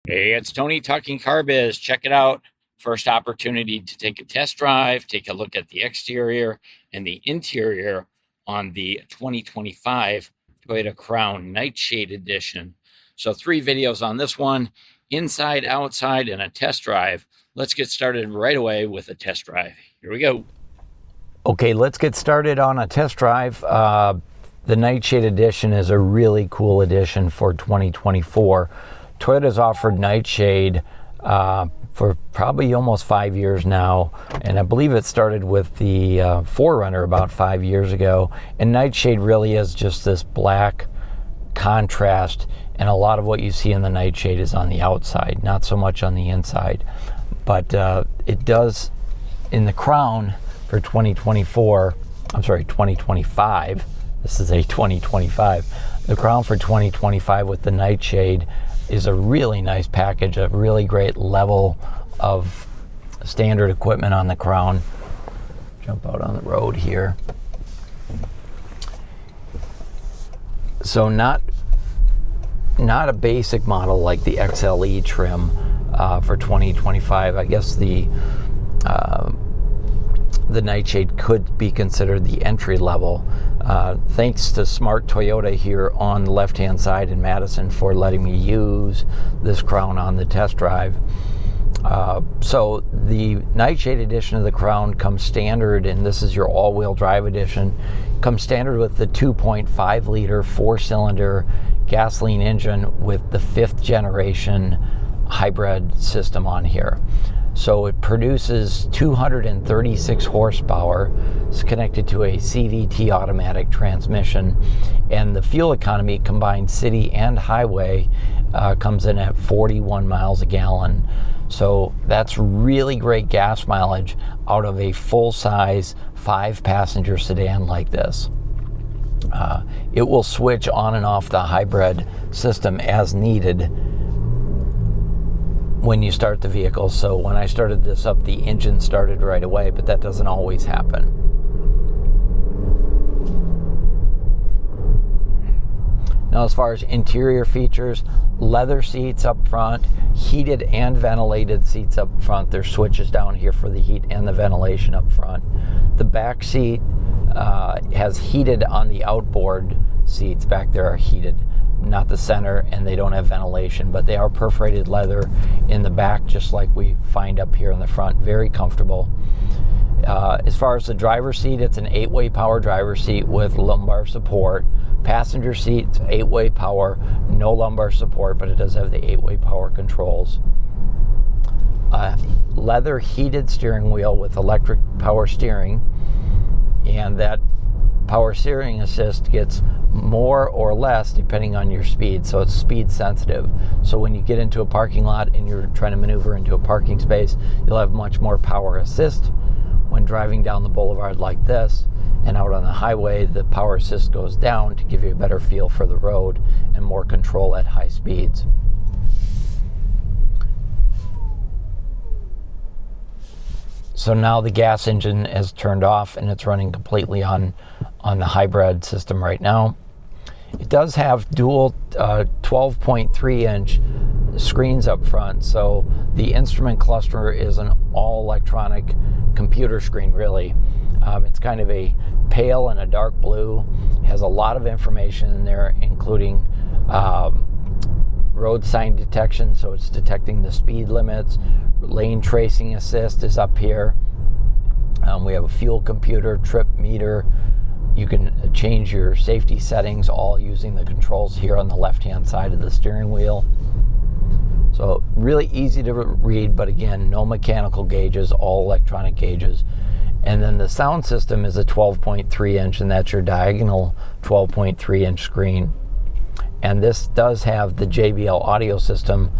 Hey, it's Tony talking car biz. Check it out. First opportunity to take a test drive, take a look at the exterior and the interior on the 2025 Toyota Crown Nightshade Edition. So 3 videos on this one, inside, outside, and a test drive. Let's get started right away with a test drive. Here we go. Okay, let's get started on a test drive. The Nightshade Edition is a really cool edition for 2024. Toyota's offered Nightshade for probably almost 5 years now, and I believe it started with the 4Runner about 5 years ago. And Nightshade really is just this black contrast, and a lot of what you see in the Nightshade is on the outside, not so much on the inside. But it does, in the Crown for 2025, this is a 2025. The Crown for 2025 with the Nightshade is a really nice package, a really great level of standard equipment on the Crown. Jump out on the road here. So not a basic model like the XLE trim for 2025. I guess the Nightshade could be considered the entry level. Thanks to Smart Toyota here on the left-hand side in Madison for letting me use this Crown on the test drive. So the Nightshade edition of the Crown comes standard, and this is your all-wheel drive edition, comes standard with the 2.5 liter 4-cylinder gasoline engine with the 5th generation hybrid system on here. So it produces 236 horsepower. It's connected to a CVT automatic transmission, and the fuel economy combined city and highway comes in at 41 miles a gallon. So that's really great gas mileage out of a full-size 5-passenger sedan like this. It will switch on and off the hybrid system as needed when you start the vehicle. So when I started this up, the engine started right away, but that doesn't always happen. Now, as far as interior features, leather seats up front, heated and ventilated seats up front. There's switches down here for the heat and the ventilation up front. The back seat has heated on the outboard seats. Back there are heated, not the center, and they don't have ventilation, but they are perforated leather in the back, just like we find up here in the front. Very comfortable. As far as the driver's seat, it's an 8-way power driver's seat with lumbar support. Passenger seat, 8-way power, no lumbar support, but it does have the 8-way power controls. Leather heated steering wheel with electric power steering, and that power steering assist gets more or less depending on your speed, so it's speed sensitive. So when you get into a parking lot and you're trying to maneuver into a parking space, you'll have much more power assist. When driving down the boulevard like this and out on the highway, the power assist goes down to give you a better feel for the road and more control at high speeds. So now the gas engine is turned off and it's running completely on the hybrid system right now. It does have dual 12.3-inch screens up front, so the instrument cluster is an all-electronic computer screen, really. It's kind of a pale and a dark blue. It has a lot of information in there, including road sign detection, so it's detecting the speed limits. Lane tracing assist is up here. We have a fuel computer, trip meter. You can change your safety settings all using the controls here on the left-hand side of the steering wheel. So really easy to read, but again, no mechanical gauges, all electronic gauges. And then the sound system is a 12.3-inch, and that's your diagonal 12.3-inch screen. And this does have the JBL audio system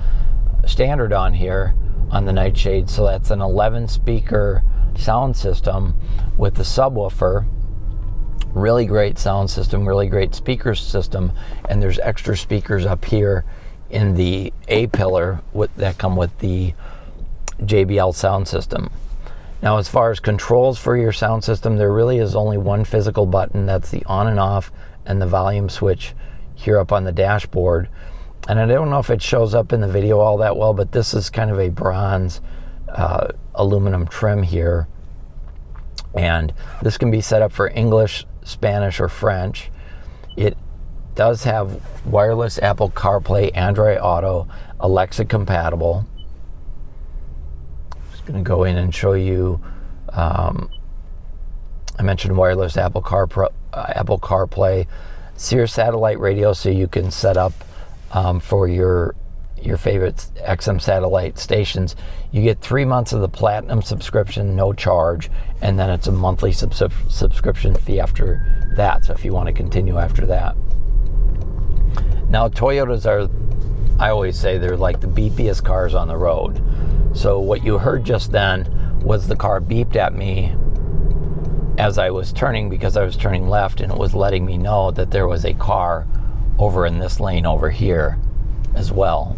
standard on here on the Nightshade, so that's an 11-speaker sound system with the subwoofer. Really great sound system, really great speaker system, and there's extra speakers up here in the A-pillar that come with the JBL sound system. Now, as far as controls for your sound system, there really is only one physical button. That's the on and off and the volume switch here up on the dashboard. And I don't know if it shows up in the video all that well, but this is kind of a bronze aluminum trim here. And this can be set up for English, Spanish, or French. It does have wireless Apple CarPlay, Android Auto, Alexa compatible. Just going to go in and show you. I mentioned wireless Apple CarPlay, Sirius satellite radio, so you can set up for your favorite XM satellite stations. You get 3 months of the Platinum subscription, no charge, and then it's a monthly subscription fee after that, so if you want to continue after that. Now, Toyotas are, I always say, they're like the beepiest cars on the road. So what you heard just then was the car beeped at me as I was turning, because I was turning left, and it was letting me know that there was a car over in this lane over here as well,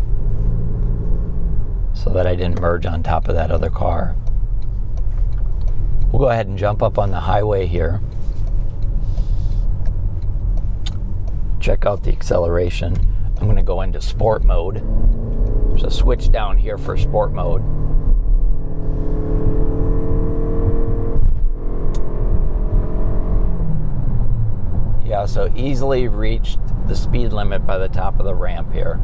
so that I didn't merge on top of that other car. We'll go ahead and jump up on the highway here. Check out the acceleration. I'm going to go into sport mode. There's a switch down here for sport mode. Yeah, so easily reached the speed limit by the top of the ramp here.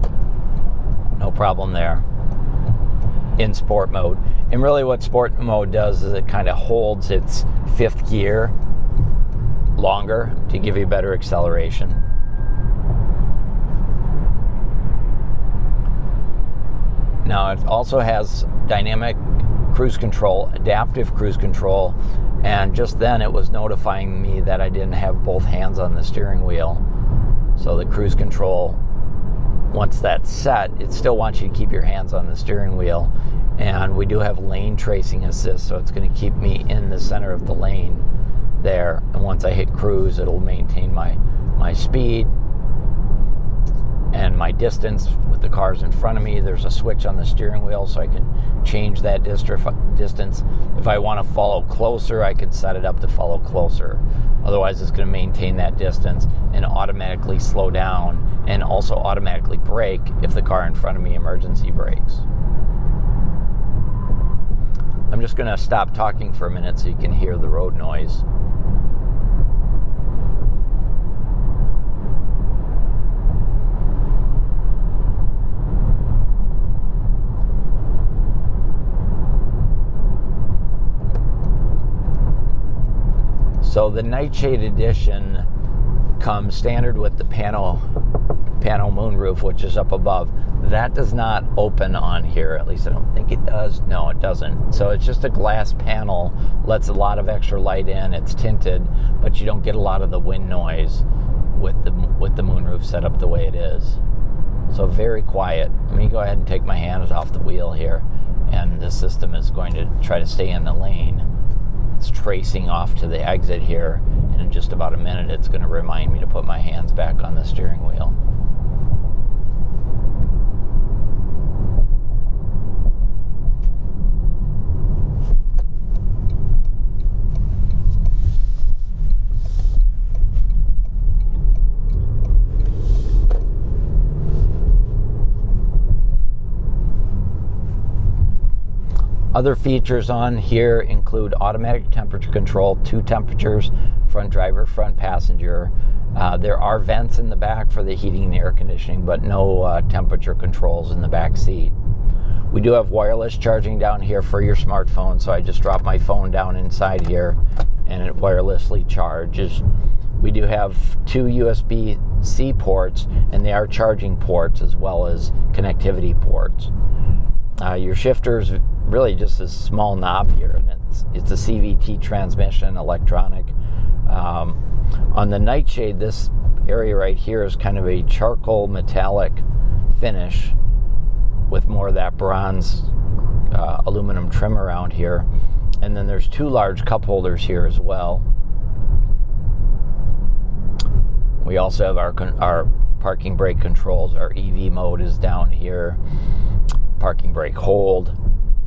No problem there in sport mode. And really what sport mode does is it kind of holds its fifth gear longer to give you better acceleration. Now it also has dynamic cruise control, adaptive cruise control, and just then it was notifying me that I didn't have both hands on the steering wheel. So the cruise control, once that's set, it still wants you to keep your hands on the steering wheel. And we do have lane tracing assist, so it's going to keep me in the center of the lane there. And once I hit cruise, it'll maintain my speed and my distance with the cars in front of me. There's a switch on the steering wheel, so I can change that distance. If I want to follow closer, I can set it up to follow closer. Otherwise, it's going to maintain that distance and automatically slow down, and also automatically brake if the car in front of me emergency brakes. I'm just going to stop talking for a minute so you can hear the road noise. So the Nightshade Edition comes standard with the panel moonroof, which is up above. That does not open on here, at least I don't think it does. No, it doesn't. So it's just a glass panel, lets a lot of extra light in. It's tinted, but you don't get a lot of the wind noise with the moonroof set up the way it is. So very quiet. Let me go ahead and take my hands off the wheel here, and the system is going to try to stay in the lane. It's tracing off to the exit here, and in just about a minute it's going to remind me to put my hands back on the steering wheel. Other features on here include automatic temperature control, 2 temperatures, front driver, front passenger. There are vents in the back for the heating and air conditioning, but no temperature controls in the back seat. We do have wireless charging down here for your smartphone, so I just drop my phone down inside here and it wirelessly charges. We do have 2 USB-C ports, and they are charging ports as well as connectivity ports. Your shifter's really just a small knob here, and it's a CVT transmission, electronic. On the Nightshade, this area right here is kind of a charcoal metallic finish with more of that bronze aluminum trim around here. And then there's 2 large cup holders here as well. We also have our parking brake controls. Our EV mode is down here. Parking brake hold,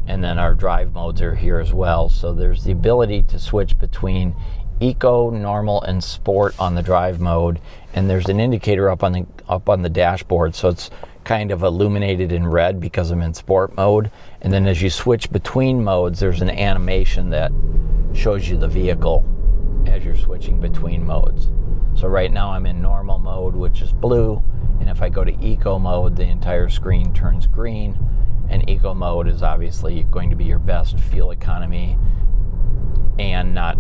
and then our drive modes are here as well. So there's the ability to switch between eco, normal, and sport on the drive mode, and there's an indicator up on the dashboard, so it's kind of illuminated in red because I'm in sport mode. And then as you switch between modes, there's an animation that shows you the vehicle as you're switching between modes. So right now I'm in normal mode, which is blue, and if I go to eco mode, the entire screen turns green, and eco mode is obviously going to be your best fuel economy and not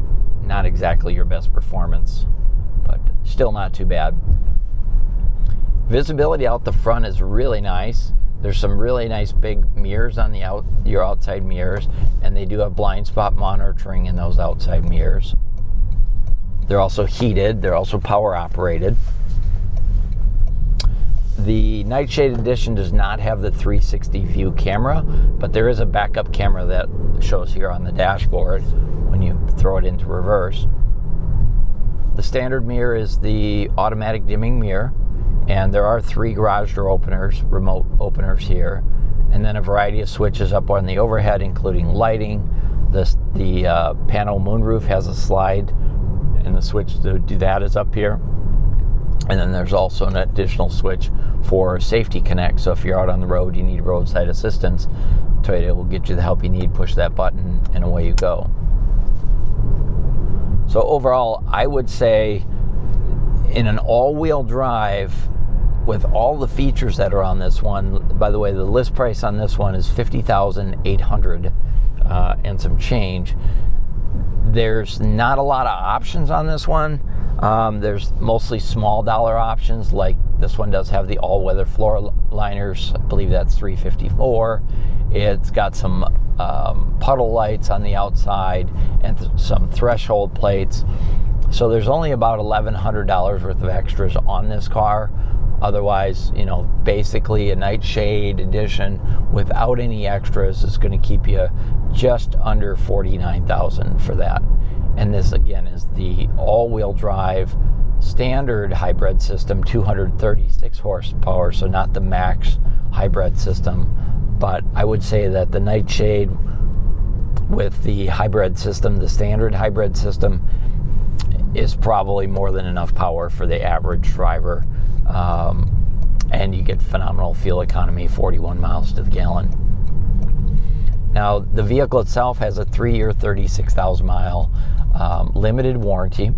exactly your best performance, but still not too bad. Visibility out the front is really nice. There's some really nice big mirrors on your outside mirrors, and they do have blind spot monitoring in those outside mirrors. They're also heated. They're also power operated. The Nightshade Edition does not have the 360 view camera, but there is a backup camera that shows here on the dashboard when you throw it into reverse. The standard mirror is the automatic dimming mirror, and there are 3 garage door openers, remote openers here, and then a variety of switches up on the overhead, including lighting. The panel moonroof has a slide, and the switch to do that is up here. And then there's also an additional switch for Safety Connect. So if you're out on the road, you need roadside assistance, Toyota will get you the help you need, push that button, and away you go. So overall, I would say in an all-wheel drive, with all the features that are on this one, by the way, the list price on this one is $50,800 and some change. There's not a lot of options on this one. There's mostly small dollar options, like this one does have the all-weather floor liners. I believe that's $354. It's got some puddle lights on the outside and some threshold plates. So there's only about $1,100 worth of extras on this car. Otherwise, basically a Nightshade Edition without any extras is going to keep you just under $49,000 for that. And this again is the all-wheel drive standard hybrid system, 236 horsepower, so not the max hybrid system. But I would say that the Nightshade with the hybrid system, the standard hybrid system, is probably more than enough power for the average driver. And you get phenomenal fuel economy, 41 miles to the gallon. Now, the vehicle itself has a 3-year, 36,000 mile limited warranty,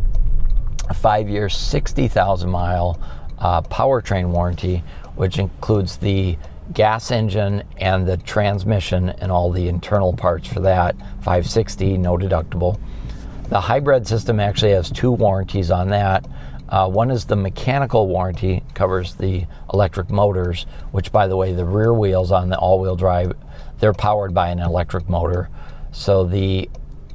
a 5-year, 60,000 mile powertrain warranty, which includes the gas engine and the transmission and all the internal parts for that, $560, no deductible. The hybrid system actually has 2 warranties on that. One is the mechanical warranty, covers the electric motors, which, by the way, the rear wheels on the all-wheel drive, they're powered by an electric motor. So the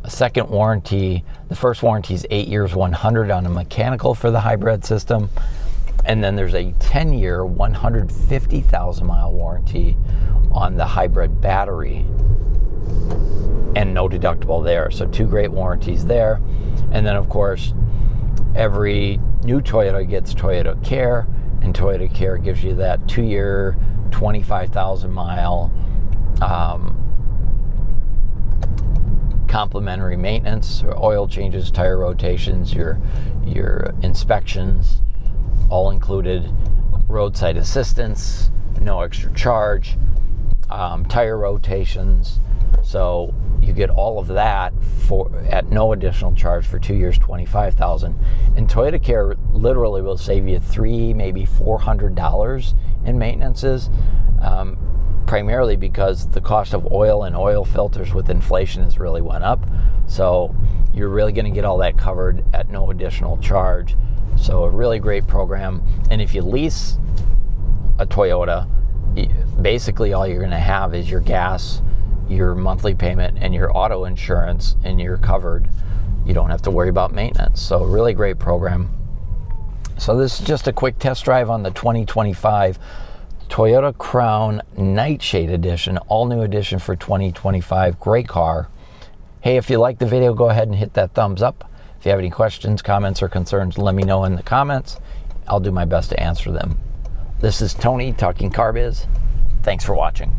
second warranty, the first warranty is 8 years, 100 on a mechanical for the hybrid system. And then there's a 10-year, 150,000 mile warranty on the hybrid battery, and no deductible there. So 2 great warranties there. And then, of course, every new Toyota gets Toyota Care, and Toyota Care gives you that 2-year, 25,000 mile complimentary maintenance, or oil changes, tire rotations, your inspections, all included, roadside assistance, no extra charge, tire rotations. So you get all of that at no additional charge for 2 years, $25,000. And Toyota Care literally will save you $300, maybe $400 in maintenances, primarily because the cost of oil and oil filters with inflation has really went up. So you're really going to get all that covered at no additional charge. So a really great program. And if you lease a Toyota, basically all you're going to have is your gas, your monthly payment, and your auto insurance, and you're covered. You don't have to worry about maintenance. So really great program. So this is just a quick test drive on the 2025 Toyota Crown Nightshade Edition, all new edition for 2025. Great car. Hey, if you like the video, go ahead and hit that thumbs up. If you have any questions, comments, or concerns, let me know in the comments. I'll do my best to answer them. This is Tony talking Car Biz. Thanks for watching.